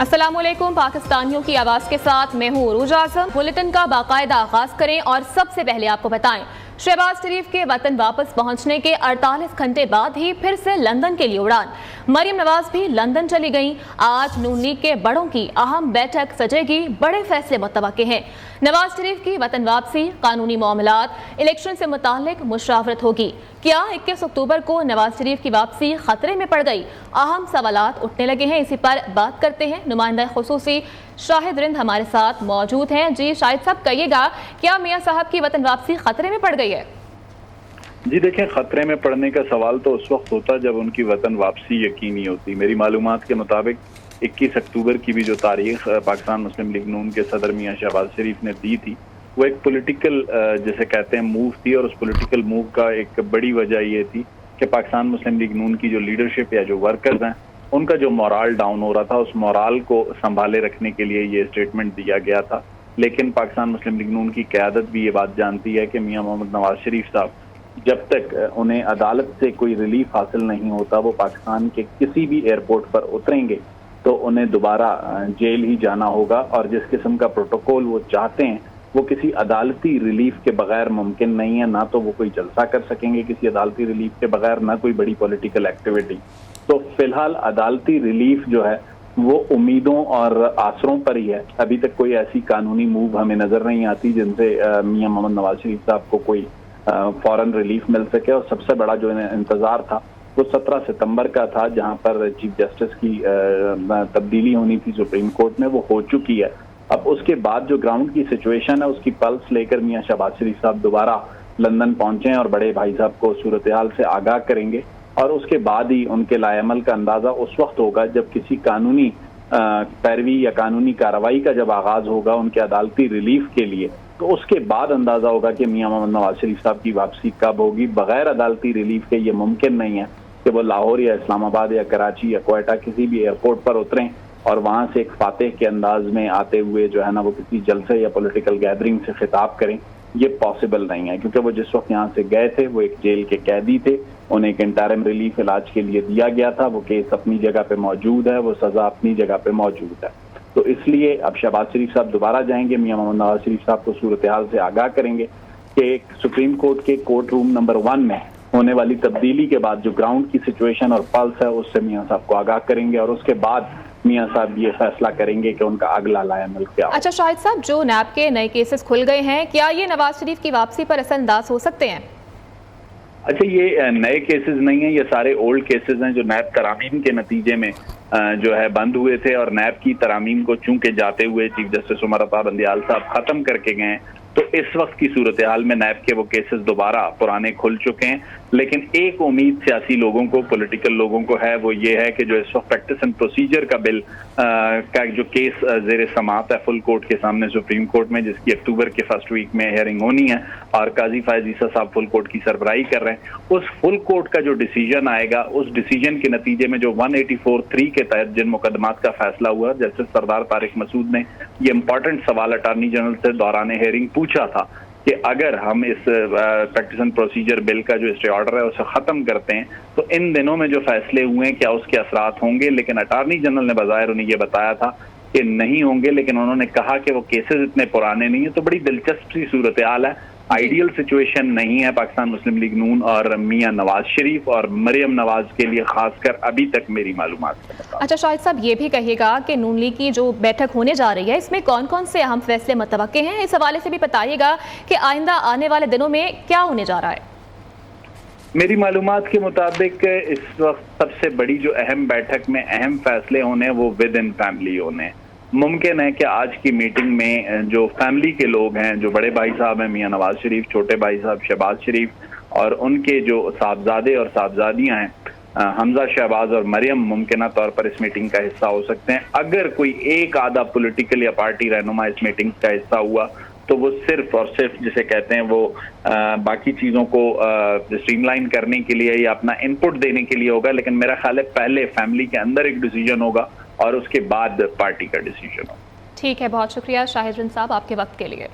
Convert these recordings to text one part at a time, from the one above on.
अस्सलाम वालेकुम। पाकिस्तानियों की आवाज़ के साथ मैं हूँ उरूज आज़म। बुलेटिन का बाकायदा आगाज़ करें और सबसे पहले आपको बताएं, शहबाज शरीफ के वतन वापस पहुंचने के 48 घंटे बाद ही फिर से लंदन के लिए उड़ान। मरियम नवाज भी लंदन चली गईं। आज नून लीग के बड़ों की अहम बैठक सजेगी, बड़े फैसले मुतवक्के हैं। नवाज शरीफ की वतन वापसी, कानूनी मामलात, इलेक्शन से मुतालिक मुशावरत होगी। क्या 21 अक्टूबर को नवाज शरीफ की वापसी खतरे में पड़ गई? अहम सवालात उठने लगे हैं, इसी पर बात करते हैं। नुमाइंदा खुसूसी शाहिद रिंद हमारे साथ मौजूद हैं। जी शाहिद साहब, कहिएगा, क्या मियां साहब की वतन वापसी खतरे में पड़ गई है? जी देखें, खतरे में पड़ने का सवाल तो उस वक्त होता जब उनकी वतन वापसी यकीनी होती। मेरी मालूमात के मुताबिक 21 अक्टूबर की भी जो तारीख पाकिस्तान मुस्लिम लीग नून के सदर मियां शहबाज शरीफ ने दी थी, वो एक पॉलिटिकल जैसे कहते हैं मूव थी। और उस पॉलिटिकल मूव का एक बड़ी वजह ये थी कि पाकिस्तान मुस्लिम लीग नून की जो लीडरशिप या जो वर्कर्स हैं, उनका जो मोराल डाउन हो रहा था, उस मोराल को संभाले रखने के लिए ये स्टेटमेंट दिया गया था। लेकिन पाकिस्तान मुस्लिम लीग नून की क़यादत भी ये बात जानती है कि मियां मोहम्मद नवाज शरीफ साहब जब तक उन्हें अदालत से कोई रिलीफ हासिल नहीं होता, वो पाकिस्तान के किसी भी एयरपोर्ट पर उतरेंगे तो उन्हें दोबारा जेल ही जाना होगा। और जिस किस्म का प्रोटोकॉल वो चाहते हैं, वो किसी अदालती रिलीफ के बगैर मुमकिन नहीं है। ना तो वो कोई जलसा कर सकेंगे किसी अदालती रिलीफ के बगैर, ना कोई बड़ी पॉलिटिकल एक्टिविटी। तो फिलहाल अदालती रिलीफ जो है वो उम्मीदों और आसरों पर ही है। अभी तक कोई ऐसी कानूनी मूव हमें नजर नहीं आती जिनसे मियां मोहम्मद नवाज शरीफ साहब को कोई फौरन रिलीफ मिल सके। और सबसे बड़ा जो इंतजार था वो 17 सितंबर का था, जहां पर चीफ जस्टिस की तब्दीली होनी थी सुप्रीम कोर्ट में, वो हो चुकी है। अब उसके बाद जो ग्राउंड की सिचुएशन है, उसकी पल्स लेकर मियां शहबाज शरीफ साहब दोबारा लंदन पहुंचे और बड़े भाई साहब को सूरत हाल से आगाह करेंगे। और उसके बाद ही उनके लाएमल का अंदाजा उस वक्त होगा जब किसी कानूनी पैरवी या कानूनी कार्रवाई का जब आगाज होगा उनके अदालती रिलीफ के लिए। तो उसके बाद अंदाजा होगा कि मियां मोहम्मद नवाज शरीफ साहब की वापसी कब होगी। बगैर अदालती रिलीफ के ये मुमकिन नहीं है कि वो लाहौर या इस्लामाबाद या कराची या क्वेटा किसी भी एयरपोर्ट पर उतरें और वहां से एक फातेह के अंदाज में आते हुए जो है ना वो किसी जलसे या पॉलिटिकल गैदरिंग से खिताब करें। ये पॉसिबल नहीं है, क्योंकि वो जिस वक्त यहाँ से गए थे वो एक जेल के कैदी थे, उन्हें एक इंटरिम रिलीफ इलाज के लिए दिया गया था। वो केस अपनी जगह पे मौजूद है, वो सजा अपनी जगह पे मौजूद है। तो इसलिए अब शहबाज शरीफ साहब दोबारा जाएंगे, मियां मोहम्मद नवाज शरीफ साहब को सूरत हाल से आगाह करेंगे कि सुप्रीम कोर्ट के कोर्ट रूम नंबर 1 में होने वाली तब्दीली के बाद जो ग्राउंड की सिचुएशन और पल्स है उससे मियां साहब को आगाह करेंगे। और उसके बाद मियां साहब ये फैसला करेंगे कि उनका अगला लाएमल क्या हो। अच्छा शाहिद साहब, जो नैब के नए केसेस खुल गए हैं, क्या ये नवाज शरीफ की वापसी पर असरअंदाज हो सकते हैं? अच्छा, ये नए केसेस नहीं है, ये सारे ओल्ड केसेस हैं जो नैब तरामीम के नतीजे में जो है बंद हुए थे। और नैब की तरामीम को चूंकि जाते हुए चीफ जस्टिस उमर अता बंदियाल साहब खत्म करके गए, तो इस वक्त की सूरत हाल में नैब के वो केसेस दोबारा पुराने खुल चुके हैं। लेकिन एक उम्मीद सियासी लोगों को, पॉलिटिकल लोगों को है, वो ये है कि जो इस वक्त प्रैक्टिस एंड प्रोसीजर का बिल का जो केस जेर समात है फुल कोर्ट के सामने सुप्रीम कोर्ट में, जिसकी अक्टूबर के फर्स्ट वीक में हियरिंग होनी है और काजी फायज ईसा साहब फुल कोर्ट की सरबराही कर रहे हैं, उस फुल कोर्ट का जो डिसीजन आएगा, उस डिसीजन के नतीजे में जो 184(3) के तहत जिन मुकदमात का फैसला हुआ, जैसे सरदार तारिक मसूद ने ये इंपॉर्टेंट सवाल अटॉर्नी जनरल से दौरान हियरिंग पूछा था कि अगर हम इस प्रैक्टिस एंड प्रोसीजर बिल का जो स्टे ऑर्डर है उसे खत्म करते हैं तो इन दिनों में जो फैसले हुए हैं क्या उसके असरात होंगे। लेकिन अटॉर्नी जनरल ने बज़ाहिर उन्हें ये बताया था कि नहीं होंगे, लेकिन उन्होंने कहा कि वो केसेस इतने पुराने नहीं है। तो बड़ी दिलचस्प सी सूरत हाल है, आइडियल सिचुएशन नहीं है पाकिस्तान मुस्लिम लीग नून और मियां नवाज शरीफ और मरियम नवाज के लिए, खासकर अभी तक मेरी मालूमात है। अच्छा शाहिद साहब, ये भी कहिएगा कि नून लीग की जो बैठक होने जा रही है, इसमें कौन कौन से अहम फैसले मुतवक्के हैं? इस हवाले से भी बताइएगा कि आइंदा आने वाले दिनों में क्या होने जा रहा है। मेरी मालूमात के मुताबिक इस वक्त सबसे बड़ी जो अहम बैठक में अहम फैसले होने वो विद इन फैमिली होने। मुमकिन है कि आज की मीटिंग में जो फैमिली के लोग हैं, जो बड़े भाई साहब हैं मियां नवाज शरीफ, छोटे भाई साहब शहबाज शरीफ और उनके जो साहबजादे और साहबजादियां हैं हमजा, शहबाज और मरियम, मुमकिन तौर पर इस मीटिंग का हिस्सा हो सकते हैं। अगर कोई एक आधा पॉलिटिकल या पार्टी रहनुमा इस मीटिंग का हिस्सा हुआ तो वो सिर्फ और सिर्फ जिसे कहते हैं वो बाकी चीज़ों को स्ट्रीमलाइन करने के लिए या अपना इनपुट देने के लिए होगा। लेकिन मेरा ख्याल है पहले फैमिली के अंदर एक डिसीजन होगा और उसके बाद पार्टी का डिसीजन होगा। ठीक है, बहुत शुक्रिया शाहिद रिंद साहब आपके वक्त के लिए।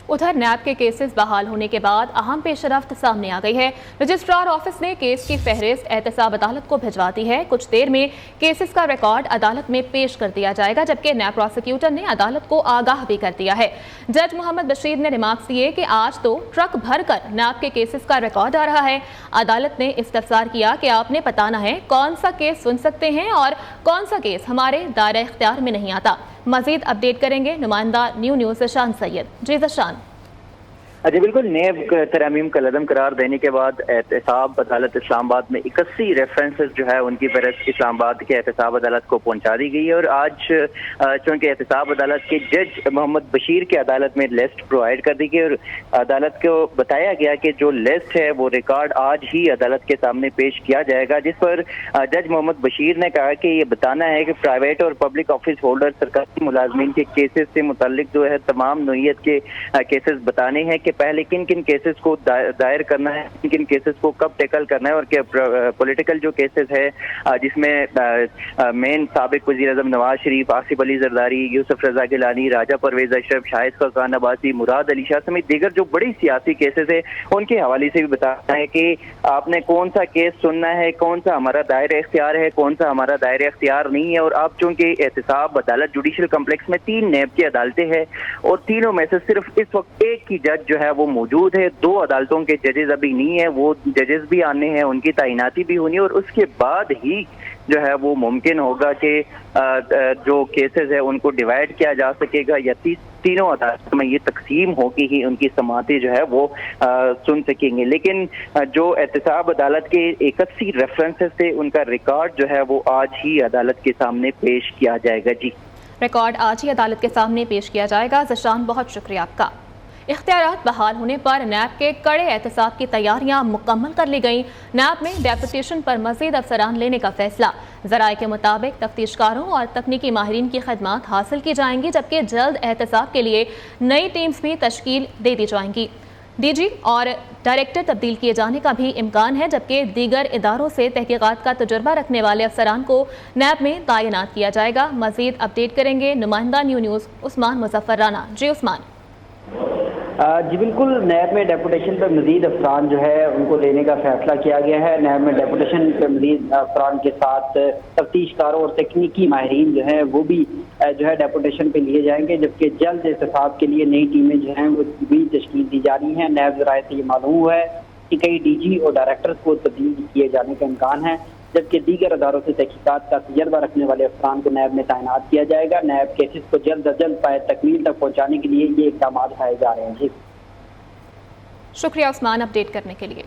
उधर नैब के केसेस बहाल होने के बाद अहम पेशरफ्त सामने आ गई है। रजिस्ट्रार ऑफिस ने केस की फहरिस्त एहतसाब अदालत को भिजवा दी है। कुछ देर में केसेस का रिकॉर्ड अदालत में पेश कर दिया जाएगा, जबकि नैब प्रोसिक्यूटर ने अदालत को आगाह भी कर दिया है। जज मोहम्मद बशीर ने रिमार्क्स दिए कि आज तो ट्रक भरकर नैब के केसेस का रिकॉर्ड आ रहा है। अदालत ने इस्तफसार किया कि आपने बताना है कौन सा केस सुन सकते हैं और कौन सा केस हमारे दायरा इख्तियार में नहीं आता। मजीद अपडेट करेंगे नुमाइंदा न्यूज़ जशान सैयद। जी जशान। जी बिल्कुल, नेब तरमीम का लदम करार देने के बाद एहतसाब अदालत इस्लामाबाद में 81 रेफरेंसेस जो है उनकी फहरिस्त इस्लामाबाद के एहतसाब अदालत को पहुंचा दी गई है। और आज चूँकि एहतसाब अदालत के जज मोहम्मद बशीर की अदालत में लिस्ट प्रोवाइड कर दी गई और अदालत को बताया गया कि जो लिस्ट है वो रिकॉर्ड आज ही अदालत के सामने पेश किया जाएगा, जिस पर जज मोहम्मद बशीर ने कहा कि ये बताना है कि प्राइवेट और पब्लिक ऑफिस होल्डर सरकारी मुलाजमीन के केसेस से मुतल्लिक जो है तमाम नोयत के केसेस बताने हैं कि पहले किन किन केसेस को दायर करना है, किन किन केसेस को कब टैकल करना है, और क्या पॉलिटिकल जो केसेस है जिसमें मेन साबिक वज़ीर आज़म नवाज शरीफ, आसिफ अली जरदारी, यूसुफ रजा गिलानी, राजा परवेज अशरफ, शाहिद खान अब्बासी, मुराद अली शाह समेत दीगर जो बड़ी सियासी केसेस है उनके हवाले से भी बताना है कि आपने कौन सा केस सुनना है, कौन सा हमारा दायरा इख्तियार है, कौन सा हमारा दायरा इख्तियार नहीं है। और अब चूंकि एहतसाब अदालत जुडिशल कम्प्लेक्स में 3 नेब की अदालतें हैं और तीनों में से सिर्फ इस वक्त एक ही जज जो है वो मौजूद है, 2 अदालतों के जजेस अभी नहीं है, वो जजेस भी आने हैं, उनकी तैनाती भी होनी है और उसके बाद ही जो है वो मुमकिन होगा कि जो केसेस है उनको डिवाइड किया जा सकेगा या तीनों अदालतों में ये तकसीम होगी ही उनकी समातें जो है वो सुन सकेंगे। लेकिन जो एहतसाब अदालत के 81 रेफरेंसेस थे उनका रिकॉर्ड जो है वो आज ही अदालत के सामने पेश किया जाएगा। जी, रिकॉर्ड आज ही अदालत के सामने पेश किया जाएगा। जशान, बहुत शुक्रिया आपका। इख्तियारात बहाल होने पर नैब के कड़े एहतसाब की तैयारियां मुकम्मल कर ली गईं। नैब में डेपुटेशन पर मजीद अफसरान लेने का फैसला। ज़राए के मुताबिक तफ्तीशकारों और तकनीकी माहिरीन की खदमात हासिल की जाएंगी, जबकि जल्द एहतसाब के लिए नई टीम्स भी तश्कील दे दी जाएंगी। डीजी और डायरेक्टर तब्दील किए जाने का भी इम्कान है, जबकि दीगर इदारों से तहकीकात का तजुर्बा रखने वाले अफसरान को नैब में तैनात किया जाएगा। मजीद अपडेट करेंगे नुमाइंदा न्यूज़ उस्मान मुजफ्फर राना। जी उस्मान। जी बिल्कुल, नैब में डेपुटेशन पर मजीद अफसरान जो है उनको लेने का फैसला किया गया है। नैब में डेपुटेशन पर मजीद अफसरान के साथ तफ्तीशकारों और तकनीकी माहिरीन जो है वो भी जो है डेपुटेशन पे लिए जाएंगे, जबकि जल्द एहतसाब के लिए नई टीमें जो हैं वो भी तश्कील दी जा रही हैं। नैब ज़राए से ये मालूम हुआ है कि कई डीजी और डायरेक्टर्स को तब्दील किए जाने का इम्कान है, जबकि दीगर अदारों से तहकीकात का तजर्बा रखने वाले अफसरान को नैब में तैनात किया जाएगा। नैब केसेस को जल्द अज जल्द तकमील तक पहुँचाने के लिए ये इक़दाम उठाए जा रहे हैं। जी शुक्रिया उस्मान अपडेट करने के लिए।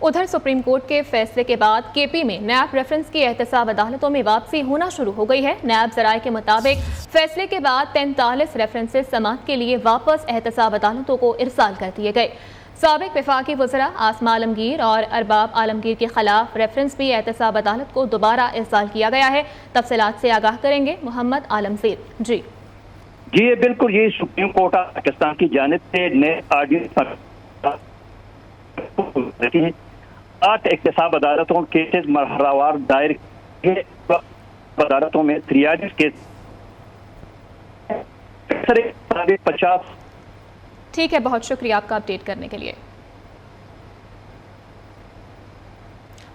उधर सुप्रीम कोर्ट के फैसले के बाद केपी में नैब रेफरेंस की एहतसाब अदालतों में वापसी होना शुरू हो गई है। नैब ज़राए के मुताबिक फैसले के बाद 43 रेफरेंसेस समाअत के लिए वापस एहतसाब अदालतों को इरसाल कर दिए गए। साबिक वफाकी वज़रा आसमा आलमगीर और अरबाब आलमगीर के खिलाफ रेफरेंस भी एहतसाब अदालत को दोबारा इरसाल किया गया है। तफसीलात से आगाह करेंगे मोहम्मद आलमगीर। जी बिल्कुल, ये सुप्रीम कोर्ट पाकिस्तान की जानिब से नए ऑर्डिनेंस 8 एहतसाब अदालतों केसेस मरहलावार दायर अदालतों में 43 केस 50। ठीक है, बहुत शुक्रिया आपका अपडेट करने के लिए।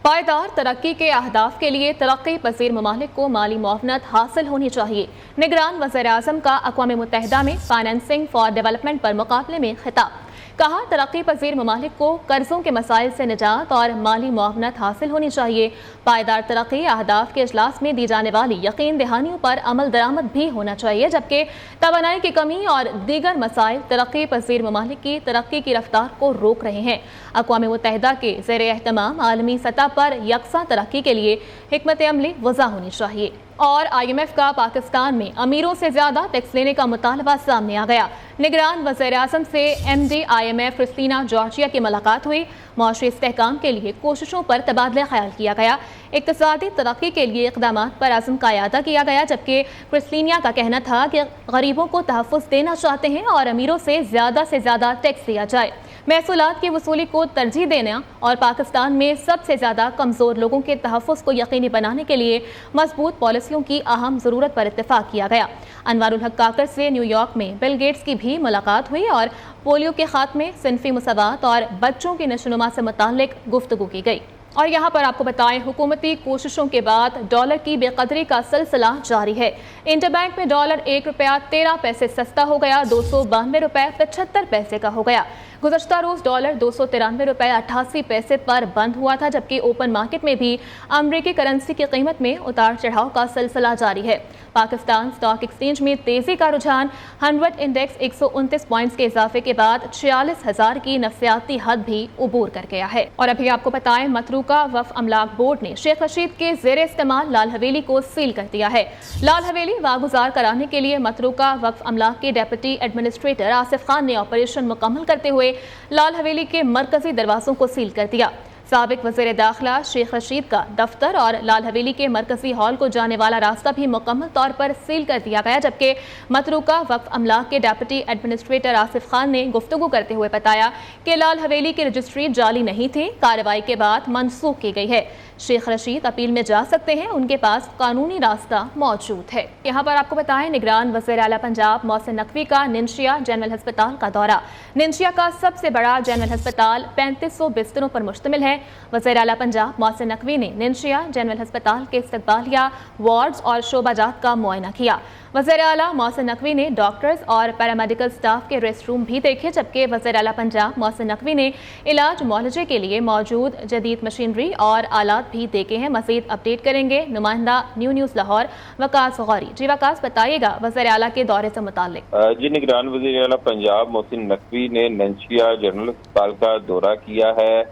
पायदार तरक्की के अहदाफ के लिए तरक्की पजीर ममालिक को माली मुआवनत हासिल होनी चाहिए। निगरान वज़ीर-ए-आज़म का अक़वाम मुत्तहिदा में फाइनेंसिंग फॉर डेवलपमेंट पर मुकाबले में खिताब। कहा, तरक्की पजीर ममालिक को कर्जों के मसाइल से निजात और माली मुआवनत हासिल होनी चाहिए। पायदार तरक्की अहदाफ के इजलास में दी जाने वाली यकीन दहानियों पर अमल दरामद भी होना चाहिए, जबकि तवानाई की कमी और दीगर मसाइल तरक्की पजीर ममालिक की तरक्की की रफ्तार को रोक रहे हैं। अक़वाम मुत्तहिदा के ज़ेर एहतमाम आलमी सतह पर यकसा तरक्की के लिए हिकमत अमली वज़ा होनी चाहिए। और IMF का पाकिस्तान में अमीरों से ज्यादा टैक्स लेने का मुतालबा सामने आ गया। निगरान वज़ीर-ए-आज़म से MD IMF क्रिस्टीना जॉर्जिया की मुलाकात हुई। मुआशी इस्तेहकाम के लिए कोशिशों पर तबादला ख्याल किया गया। इक़्तिसादी तरक्की के लिए इक़दामात पर अज़्म का इयादा किया गया, जबकि क्रिस्टीना का कहना था कि गरीबों को तहफ़्फ़ुज़ देना चाहते हैं और अमीरों से ज़्यादा टैक्स लिया जाए। محصولات کی وصولی کو ترجیح دینا اور پاکستان میں سب سے زیادہ کمزور لوگوں کے تحفظ کو یقینی بنانے کے لیے مضبوط پالیسیوں کی اہم ضرورت پر اتفاق کیا گیا۔ انوار الحق کاکڑ سے نیو یارک میں بل گیٹس کی بھی ملاقات ہوئی اور پولیو کے خاتمے، صنفی مساوات اور بچوں کی نشوونما سے متعلق گفتگو کی گئی۔ اور یہاں پر آپ کو بتائیں، حکومتی کوششوں کے بعد ڈالر کی بے قدری کا سلسلہ جاری ہے۔ انٹر بینک میں ڈالر 1 روپیہ 13 پیسے سستا ہو گیا، 292 روپے 75 پیسے کا ہو گیا۔ گزشتہ روز ڈالر 293 روپے 88 پیسے پر بند ہوا تھا، جبکہ اوپن مارکیٹ میں بھی امریکی کرنسی کی قیمت میں اتار چڑھاؤ کا سلسلہ جاری ہے۔ پاکستان اسٹاک ایکسچینج میں تیزی کا رجحان، 100 انڈیکس 129 پوائنٹس کے اضافے کے بعد 46,000 کی نفسیاتی حد بھی عبور کر گیا ہے۔ اور ابھی آپ کو بتائیں، متروکہ وقف املاک بورڈ نے شیخ رشید کے زیر استعمال لال حویلی کو سیل کر دیا ہے۔ لال حویلی واگزار کرانے کے لیے متروکہ وقف املاک کے ڈیپٹی ایڈمنسٹریٹر آصف خان نے آپریشن مکمل کرتے ہوئے لال حویلی کے مرکزی دروازوں کو سیل کر دیا۔ سابق وزیر داخلہ شیخ رشید کا دفتر اور لال حویلی کے مرکزی ہال کو جانے والا راستہ بھی مکمل طور پر سیل کر دیا گیا، جبکہ متروکہ وقف املاک کے ڈیپٹی ایڈمنسٹریٹر آصف خان نے گفتگو کرتے ہوئے بتایا کہ لال حویلی کی رجسٹری جعلی نہیں تھی، کارروائی کے بعد منسوخ کی گئی ہے۔ شیخ رشید اپیل میں جا سکتے ہیں، ان کے پاس قانونی راستہ موجود ہے۔ یہاں پر آپ کو بتائیں، نگران وزیر اعلیٰ پنجاب محسن نقوی کا ننشیا جنرل ہسپتال کا دورہ۔ ننشیا کا سب سے بڑا جنرل ہسپتال 3500 بستروں پر مشتمل ہے۔ وزیر اعلیٰ پنجاب محسن نقوی نے ننشیا جنرل ہسپتال کے استقبالیہ وارڈز اور شعبہ جات کا معائنہ کیا۔ وزیر اعلیٰ محسن نقوی نے ڈاکٹرز اور پیرامیڈیکل سٹاف کے ریسٹ روم بھی دیکھے، جبکہ وزیر اعلیٰ پنجاب محسن نقوی نے علاج معالجے کے لیے موجود جدید مشینری اور آلات بھی دیکھے ہیں۔ مزید اپڈیٹ کریں گے نمائندہ نیو نیوز لاہور وقاص غوری۔ جی وقاص، بتائیے گا وزیر اعلیٰ کے دورے سے متعلق۔ جی، نگران وزیر اعلیٰ پنجاب محسن نقوی نے ننشیا جنرل ہسپتال کا دورہ کیا ہے۔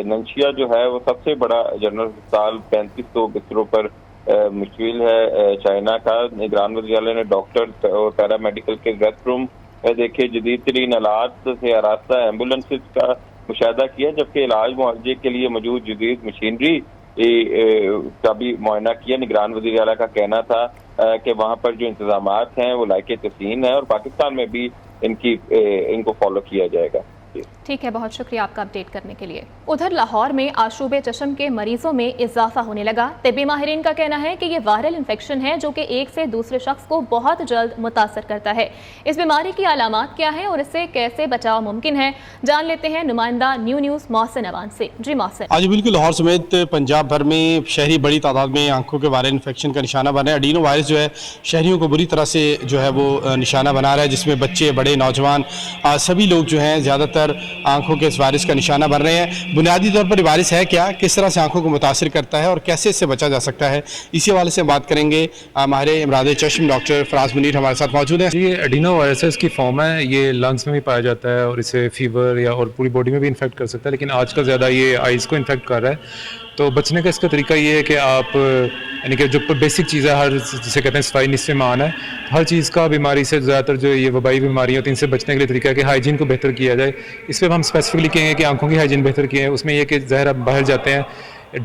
ننشیا جو ہے وہ سب سے بڑا جنرل ہسپتال 3500 بستروں پر مشتمل ہے چائنا کا۔ نگران وزیر اعلیٰ نے ڈاکٹر اور پیرامیڈیکل کے ریسٹ روم دیکھے، جدید ترین آلات سے آراستہ ایمبولینسز کا مشاہدہ کیا، جبکہ علاج معالجے کے لیے موجود جدید مشینری کا بھی معائنہ کیا۔ نگران وزیر اعلیٰ کا کہنا تھا کہ وہاں پر جو انتظامات ہیں وہ لائق تحسین ہیں اور پاکستان میں بھی ان کو فالو کیا جائے گا۔ ٹھیک ہے، بہت شکریہ آپ کا اپڈیٹ کرنے کے لیے۔ ادھر لاہور میں آشوب چشم کے مریضوں میں اضافہ ہونے لگا۔ طبی ماہرین کا کہنا ہے کہ یہ وائرل انفیکشن ہے جو کہ ایک سے دوسرے شخص کو بہت جلد متاثر کرتا ہے۔ اس بیماری کی علامات کیا ہیں اور اس سے کیسے بچاؤ ممکن ہے، جان لیتے ہیں نمائندہ نیو نیوز محسن اوان سے۔ جی محسن۔ آج بالکل لاہور سمیت پنجاب بھر میں شہری بڑی تعداد میں آنکھوں کے وائرل انفیکشن کا نشانہ بنا ہے۔ اڈینو وائرس جو ہے شہریوں کو بری طرح سے جو ہے وہ نشانہ بنا رہا ہے، جس میں بچے، بڑے، نوجوان سبھی لوگ جو ہیں زیادہ تر آنکھوں کے اس وائرس کا نشانہ بن رہے ہیں۔ بنیادی طور پر وائرس ہے کیا، کس طرح سے آنکھوں کو متاثر کرتا ہے اور کیسے اس سے بچا جا سکتا ہے، اسی حوالے سے بات کریں گے۔ ماہر امراض چشم ڈاکٹر فراز منیر ہمارے ساتھ موجود ہیں۔ یہ ایڈینو وائرس کی فارم ہے، یہ لنگس میں بھی پایا جاتا ہے اور اسے فیور یا اور پوری باڈی میں بھی انفیکٹ کر سکتا ہے، لیکن آج کل زیادہ یہ آئیز کو انفیکٹ کر رہا ہے۔ تو بچنے کا اس کا طریقہ یہ ہے کہ آپ یعنی کہ جو بیسک چیز ہے، ہر جسے کہتے ہیں صفائی نصف ایمان ہے، ہر چیز کا بیماری سے زیادہ تر جو یہ وبائی بیماری ہوتی ہیں ان سے بچنے کے لیے طریقہ ہے کہ ہائیجین کو بہتر کیا جائے۔ اس پہ ہم اسپیسیفکلی کہیں گے کہ آنکھوں کی ہائیجین بہتر کی ہے۔ اس میں یہ کہ زہر باہر جاتے ہیں،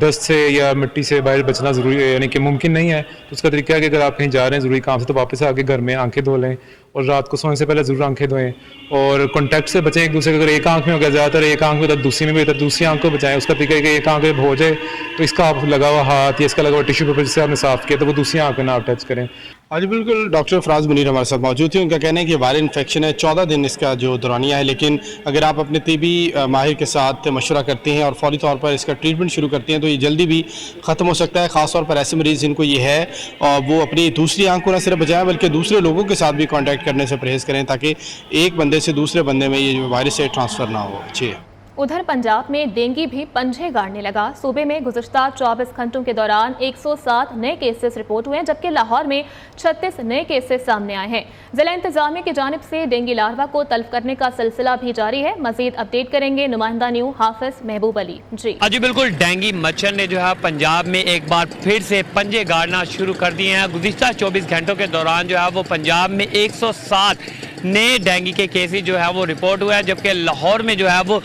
ڈسٹ سے یا مٹی سے باہر بچنا ضروری ہے، یعنی کہ ممکن نہیں ہے۔ تو اس کا طریقہ ہے کہ اگر آپ کہیں جا رہے ہیں ضروری کام سے تو واپس آ کے گھر میں آنکھیں دھو لیں اور رات کو سونے سے پہلے ضرور آنکھیں دھوئیں اور کانٹیکٹ سے بچیں ایک دوسرے کے۔ اگر ایک آنکھ میں ہو گیا، زیادہ تر ایک آنکھ میں تو دوسری میں بھی ہوتا ہے، دوسری آنکھ کو بچائیں۔ اس کا طریقہ ہے کہ ایک آنکھ میں ہو جائے تو اس کا آپ لگا ہوا ہاتھ یا اس کا لگا ہوا ٹیشو پیپر جس سے آپ نے صاف کیا تو وہ دوسری آنکھ میں نہ آپ ٹچ کریں۔ آج بالکل ڈاکٹر فراز منیر ہمارے ساتھ موجود تھے۔ ان کا کہنا ہے کہ وائرل انفیکشن ہے، 14 دن اس کا جو دورانیہ ہے، لیکن اگر آپ اپنے طبی ماہر کے ساتھ مشورہ کرتے ہیں اور فوری طور پر اس کا ٹریٹمنٹ شروع کرتے ہیں تو یہ جلدی بھی ختم ہو سکتا ہے۔ خاص طور پر ایسے مریض جن کو یہ ہے اور وہ اپنی دوسری آنکھ کو نہ صرف بچائیں بلکہ دوسرے لوگوں کے ساتھ بھی کانٹیکٹ کرنے سے پرہیز کریں تاکہ ایک بندے سے دوسرے بندے میں یہ جو وائرس سے ٹرانسفر نہ ہو۔ اچھی ادھر پنجاب میں ڈینگی بھی پنجے گاڑنے لگا۔ صوبے میں گزشتہ 24 گھنٹوں کے دوران 107 نئے کیسز رپورٹ ہوئے ہیں، جبکہ لاہور میں 36 نئے کیسز سامنے آئے ہیں۔ ضلع انتظامیہ کی جانب سے ڈینگی لاروا کو تلف کرنے کا سلسلہ بھی جاری ہے۔ مزید اپڈیٹ کریں گے نمائندہ نیو حافظ محبوب علی۔ جی بالکل، ڈینگی مچھر نے جو ہے پنجاب میں ایک بار پھر سے پنجے گاڑنا شروع کر دیے ہیں۔ گزشتہ 24 گھنٹوں کے دوران جو ہے وہ پنجاب میں 107 نئے ڈینگی کے کیسز جو ہے وہ رپورٹ ہوا ہے، جبکہ لاہور میں جو ہے وہ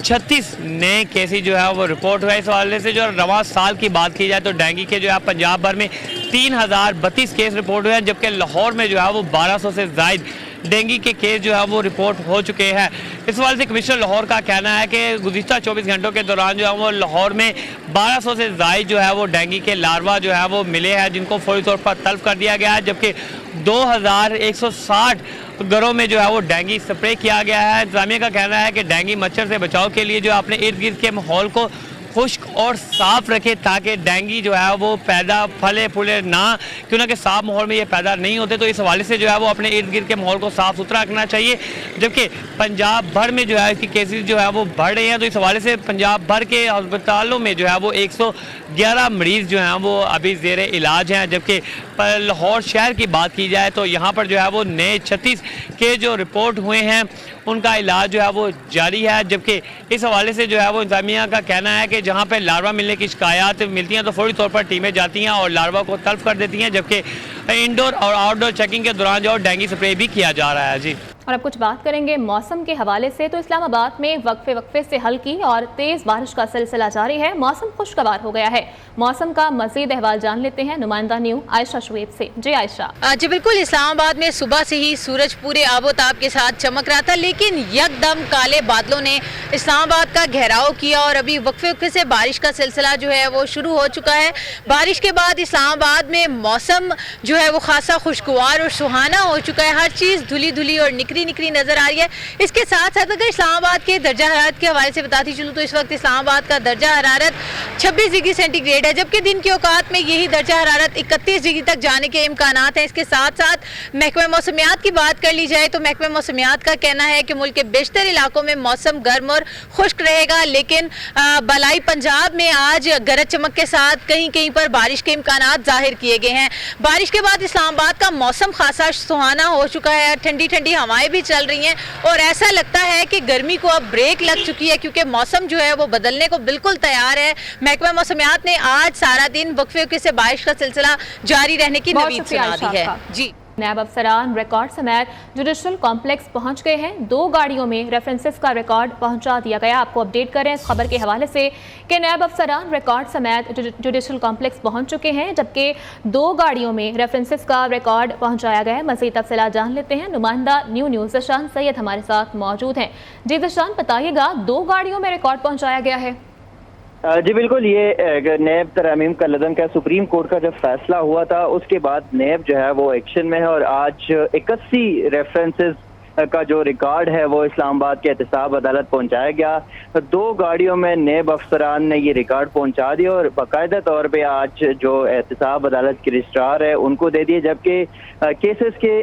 36 نئے کیسز جو ہے وہ رپورٹ ہوا ہے۔ اس حوالے سے جو رواں سال کی بات کی جائے تو ڈینگی کے جو ہے پنجاب بھر میں 3032 کیس رپورٹ ہوئے ہیں، جبکہ لاہور میں جو ہے وہ 1200 سے زائد डेंगू के केस जो है वो रिपोर्ट हो चुके हैं। इस हवाले से कमिश्नर लाहौर का कहना है कि गुज़िश्ता 24 घंटों के दौरान जो है वो लाहौर में 1200 से ज़ायद जो है वो डेंगू के लार्वा जो है वो मिले हैं, जिनको फौरी तौर पर तल्फ कर दिया गया है, जबकि 2160 घरों में जो है वो डेंगू स्प्रे किया गया है। इंतजामिया का कहना है कि डेंगू मच्छर से बचाव के लिए जो अपने इर्द गिर्द के माहौल को खुश्क और साफ रखे ताकि डेंगू जो है वो पैदा फले फूले ना, क्योंकि साफ माहौल में ये पैदा नहीं होते। तो इस हवाले से जो है वो अपने इर्द गिर्द के माहौल को साफ सुथरा रखना चाहिए। जबकि पंजाब भर में जो है इसकी केसेस जो है वो बढ़ रहे हैं, तो इस हवाले से पंजाब भर के अस्पतालों में जो है वो 111 मरीज़ जो हैं वो अभी ज़ेर इलाज हैं। जबकि लाहौर शहर की बात की जाए तो यहाँ पर जो है वो नए 36 के जो रिपोर्ट हुए हैं उनका इलाज जो है वो जारी है। जबकि इस हवाले से जो है वो इंतजामिया का कहना है कि जहाँ पे लार्वा मिलने की शिकायत मिलती हैं तो फौरी तौर पर टीमें जाती हैं और लार्वा को तल्फ कर देती हैं, जबकि इंडोर और आउटडोर चेकिंग के दौरान जो है डेंगू स्प्रे भी किया जा रहा है। जी, और अब कुछ बात करेंगे मौसम के हवाले से। तो इस्लामाबाद में वक्फे से हल्की और तेज बारिश का सिलसिला जारी है। मौसम खुशगवार हो गया है। मौसम का मजीद अहवाल जान लेते हैं नुमाइंदा न्यू आयशा शुएब से। जी आयशा। जी बिल्कुल, इस्लामाबाद में सुबह से ही सूरज पूरे आबोताब के साथ चमक रहा था, लेकिन यकदम काले बादलों ने इस्लामाबाद का घेराव किया और अभी वक्फे से बारिश का सिलसिला जो है वो शुरू हो चुका है। बारिश के बाद इस्लामाबाद में मौसम जो है वो खासा खुशगवार और सुहाना हो चुका है। हर चीज़ धुली धुली और निकरी नजर आ रही है। इसके साथ साथ अगर इस्लामाबाद के दर्जा हरारत के हवाले से बताती चलूँ तो इस वक्त इस्लामाबाद का दर्जा हरारत 26 डिग्री सेंटीग्रेड है, जबकि दिन के औकात में यही दर्जा हरारत 31 डिग्री तक जाने के इम्कानात हैं। इसके साथ साथ महकमा मौसमियात की बात कर ली जाए तो महकमा मौसमियात का कहना है कि मुल्क के बेशतर इलाकों में मौसम गर्म और खुश्क रहेगा, लेकिन बलाई पंजाब में आज गरज चमक के साथ कहीं कहीं पर बारिश के इम्कानात जाहिर किए गए हैं। बारिश के बाद इस्लामाबाद का मौसम खासा सुहाना हो चुका है। ठंडी ठंडी हवाएं भी चल रही हैं और ऐसा लगता है कि गर्मी को अब ब्रेक लग चुकी है, क्योंकि मौसम जो है वो बदलने को बिल्कुल तैयार है। महकमा मौसमियात ने आज सारा दिन वक्फे से बारिश का सिलसिला जारी रहने की नवीद सुना दी है। जी, नायब अफसरान रिकॉर्ड समेत जुडिशल कॉम्प्लेक्स पहुंच गए हैं। 2 गाड़ियों में रेफरेंसेस का रिकॉर्ड पहुंचा दिया गया। आपको अपडेट करें इस खबर के हवाले से कि नायब अफसरान रिकॉर्ड समेत जुडिशल कॉम्प्लेक्स पहुंच चुके हैं, जबकि 2 गाड़ियों में रेफरेंसेस का रिकॉर्ड पहुंचाया गया है। मज़ीद तफसीलात जान लेते हैं। नुमाइंदा न्यूज़ ज़शान सैयद हमारे साथ मौजूद हैं। जी ज़शान, बताइएगा 2 गाड़ियों में रिकॉर्ड पहुँचाया गया है। जी बिल्कुल, ये नेब तरमीम का लदम का सुप्रीम कोर्ट का जब फैसला हुआ था उसके बाद नेब जो है वो एक्शन में है और आज 81 रेफरेंसेस का जो रिकॉर्ड है वो इस्लामाबाद के एहतसाब अदालत पहुंचाया गया। 2 गाड़ियों में नेब अफसरान ने ये रिकॉर्ड पहुंचा दिया और बाकायदा तौर पे आज जो एहतसाब अदालत के रजिस्ट्रार है उनको दे दिए, जबकि केसेस के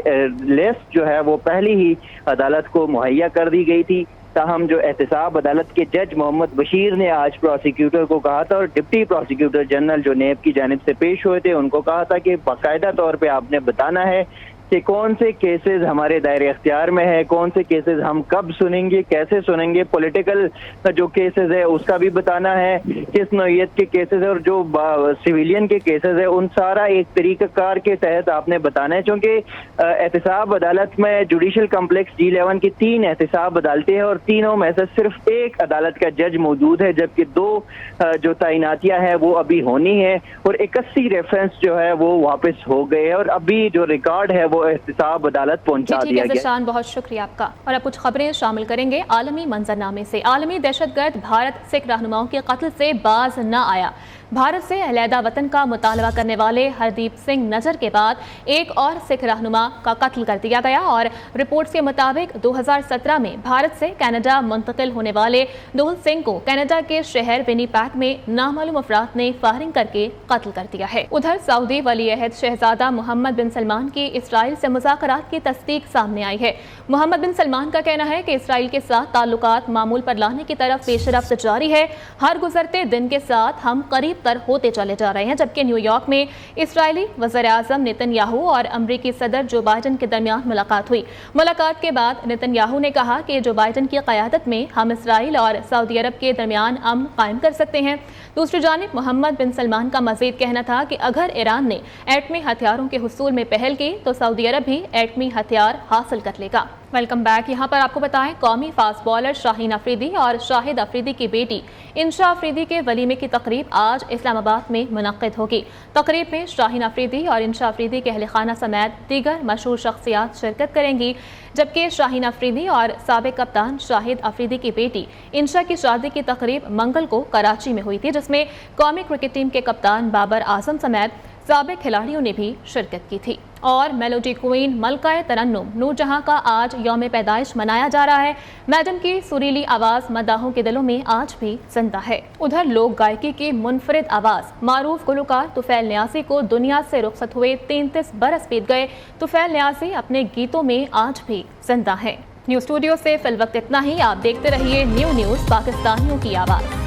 लिस्ट जो है वो पहले ही अदालत को मुहैया कर दी गई थी। ताहम जो एहतसाब अदालत के जज मोहम्मद बशीर ने आज प्रोसिक्यूटर को कहा था और डिप्टी प्रोसिक्यूटर जनरल जो नेब की जानिब से पेश हुए थे उनको कहा था कि बाकायदा तौर पे आपने बताना है कि कौन से केसेस हमारे दायरे इख्तियार में है, कौन से केसेस हम कब सुनेंगे, कैसे सुनेंगे, पॉलिटिकल जो केसेस है उसका भी बताना है, किस नौइयत के केसेस है और जो सिविलियन के केसेस है उन सारा एक तरीक़ाकार के तहत आपने बताना है। क्योंकि एहतसाब अदालत में जुडिशल कम्प्लेक्स G11 की 3 एहतसाब अदालतें हैं और तीनों में से सिर्फ एक अदालत का जज मौजूद है, जबकि 2 जो तैनातियाँ हैं वो अभी होनी है और 81 रेफरेंस जो है वो वापस हो गए और अभी जो रिकॉर्ड है वो एहतसाब अदालत पहुंचा दिया गया। बहुत शुक्रिया आपका। और अब कुछ खबरें शामिल करेंगे आलमी मंजरनामे से। आलमी दहशतगर्द भारत सिख रहनुमाओं के कत्ल से बाज न आया। भारत से अलहदा वतन का मुतालबा करने वाले हरदीप सिंह नजर के बाद एक और सिख रहनुमा का कत्ल कर दिया गया और रिपोर्ट्स के मुताबिक 2017 में भारत से कनाडा मुंतकिल होने वाले दोहल सिंह को कनाडा के शहर विनीपेग में नामालूम अफराद ने फायरिंग करके कत्ल कर दिया है। उधर सऊदी वली अहद शहजादा मोहम्मद बिन सलमान की इसराइल से मुज़ाकरात की तस्दीक सामने आई है। मोहम्मद बिन सलमान का कहना है कि इसराइल के साथ ताल्लुकात मामूल पर लाने की तरफ पेशरफ्त जारी है। हर गुजरते दिन के साथ हम करीब तर होते चले जा रहे हैं। जबकि न्यूयॉर्क में इसराइली वज़ीर-ए-आज़म नेतन्याहू और अमरीकी सदर जो बाइडन के दरमियान मुलाकात हुई। मुलाकात के बाद नेतन्याहू ने कहा कि जो बाइडन की क़यादत में हम इसराइल और सऊदी अरब के दरमियान अमन कायम कर सकते हैं। दूसरी जानिब मोहम्मद बिन सलमान का मजीद कहना था कि अगर ईरान ने एटमी हथियारों के हुसूल में पहल की तो सऊदी अरब भी एटमी हथियार हासिल कर लेगा। Welcome back. यहाँ पर आपको बताएं, कौमी फास्ट बॉलर शाहीन अफरीदी और शाहिद अफरीदी की बेटी इंशा अफरीदी के वलीमे की तकरीब आज इस्लामाबाद में मुनक्किद होगी। तकरीब में शाहीन अफरीदी और इंशा अफरीदी के अहल खाना समेत दीगर मशहूर शख्सियात शिरकत करेंगी। जबकि शाहीन अफरीदी और साबिक कप्तान शाहिद अफरीदी की बेटी इंशा की शादी की तकरीब मंगल को कराची में हुई थी, जिसमें कौमी क्रिकेट टीम के कप्तान बाबर आजम समेत साबिक खिलाड़ियों ने भी शिरकत की थी। और मेलोडी क्वीन मलकाए तरन्नुम नूरजहां का आज यौम पैदाइश मनाया जा रहा है। मैडम की सुरीली आवाज़ मदाहों के दिलों में आज भी जिंदा है। उधर लोक गायकी की मुनफरिद आवाज़ मारूफ गुलकार तुफैल न्यासी को दुनिया से रुखसत हुए 33 बरस बीत गए। तुफैल न्यासी अपने गीतों में आज भी जिंदा है। न्यूज़ स्टूडियो से फिल वक्त इतना ही। आप देखते रहिए न्यूज़ पाकिस्तानियों की आवाज़।